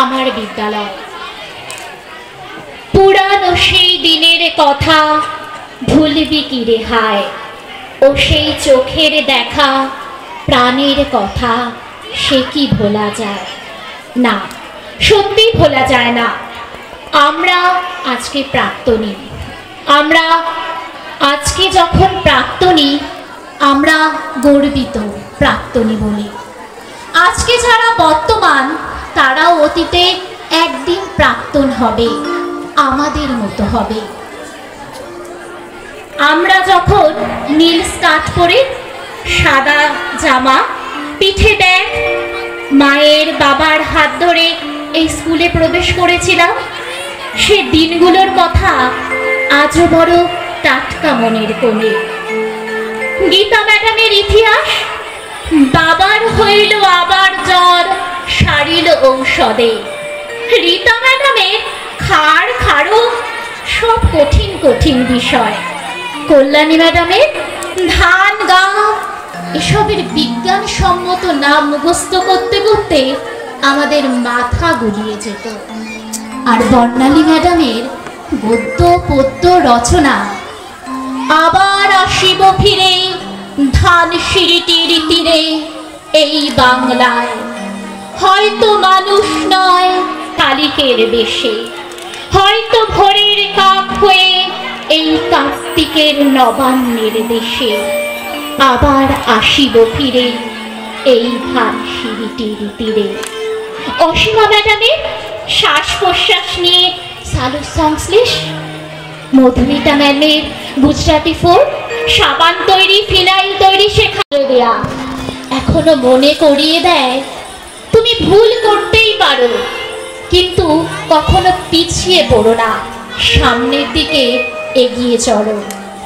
আমার বিদ্যালয়। পুরানো সেই দিনের কথা ভুলবি কি রে হায়, ও সেই চোখের দেখা প্রাণের কথা সে কি ভোলা যায়? না, সত্যি ভোলা যায় না। আমরা আজকে প্রাক্তনী, আমরা আজকে যখন প্রাক্তনী আমরা গর্বিত প্রাক্তনী বলে। আজকে যারা বর্তমান তারাও অতীতে একদিন প্রাক্তন হবে, আমাদের মতো হবে। আমরা যখন নীল স্কার্ট পরে, সাদা জামা, পিঠে ব্যাগ, মায়ের বাবার হাত ধরে এই স্কুলে প্রবেশ করেছিলাম, সে দিনগুলোর কথা আজও বড় টাটকা মনের কোণে। গীতা ম্যাডামের ইতিহাস, বাবার হইল আবার জ্বর সারিল ঔষধে। রীতা ম্যাডামের খাড় খাড়ো সব কঠিন কঠিন বিষয়। কল্যাণী ম্যাডামের ধান গা, এসবের বিজ্ঞানসম্মত নাম মুখস্থ করতে করতে আমাদের মাথা গুলিয়ে যেত। আর বর্ণালী ম্যাডামের গদ্য পদ্য রচনা, আবার আসিব ফিরে ধান সিঁড়িটির তীরে এই বাংলায়, হয়তো মানুষ নয় কালিকের বেশে, হয়তো ভোরের কাক হয়ে এই কার্তিকের নবান্নের দেশে, আবার আসিব ফিরে এই ধান সিঁড়িটির তীরে। অসীমা ম্যাডামের শ্বাস প্রশ্বাস নিয়ে সালু সংশ্লেষ, মধুমিতা ম্যামের গুজরাটি ফোর, সাবান তৈরি ফিনাইল তৈরি শেখানো দেয়া এখনো মনে করিয়ে দেয়, তুমি ভুল করতেই পারো কিন্তু কখনো পিছিয়ে পড়ো না, সামনের দিকে এগিয়ে চলো,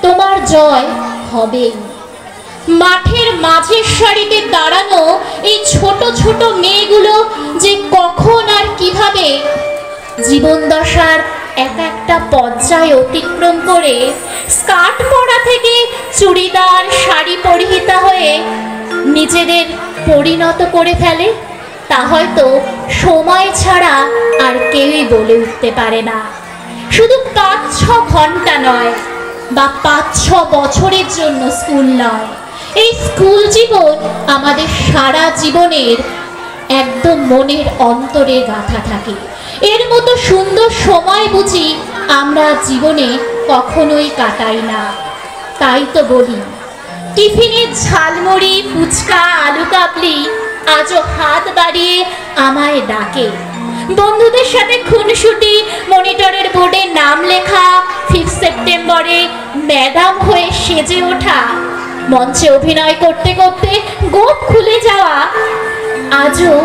তোমার জয় হবে। মাঠের মাঝের সারিতে দাঁড়ানো এই ছোট ছোট মেয়েগুলো যে কখন আর কিভাবে জীবন দশার এক একটা পর্যায় অতিক্রম করে স্কার্ট পরা থেকে চুড়িদার শাড়ি পরিহিতা হয়ে নিজেদের পরিণত করে ফেলে, তা হয়তো সময় ছাড়া আর কেউই বলে উঠতে পারে না। শুধু ৫-৬ ঘন্টা নয় বা ৫-৬ বছরের জন্য স্কুল নয়, এই স্কুল জীবন আমাদের সারা জীবনের একদম মনের অন্তরে গাঁথা থাকে। এর মতো সুন্দর সময় বুঝি আমরা জীবনে কখনোই কাটাই না। তাই তো বলি, টিফিনের ঝালমুড়ি, ফুচকা, আলু কাবলি আজও হাত বাড়িয়ে আমায় ডাকে। বন্ধুদের সাথে খুনসুটি, মনিটরের বোর্ডে নাম লেখা, 5 সেপ্টেম্বরে ম্যাডাম হয়ে সেজে ওঠা, মঞ্চে অভিনয় করতে করতে গোপ খুলে যাওয়া আজও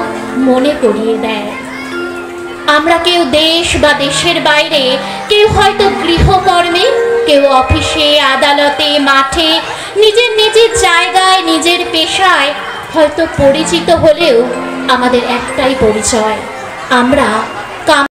মনে করিয়ে দেয়। আমরা কেউ দেশ বা দেশের বাইরে, কেউ হয়তো গৃহকর্মে, কেউ অফিসে, আদালতে, মাঠে, নিজের নিজের জায়গায়, নিজের পেশায় হয়তো পরিচিত হলেও আমাদের একটাই পরিচয়, আমরা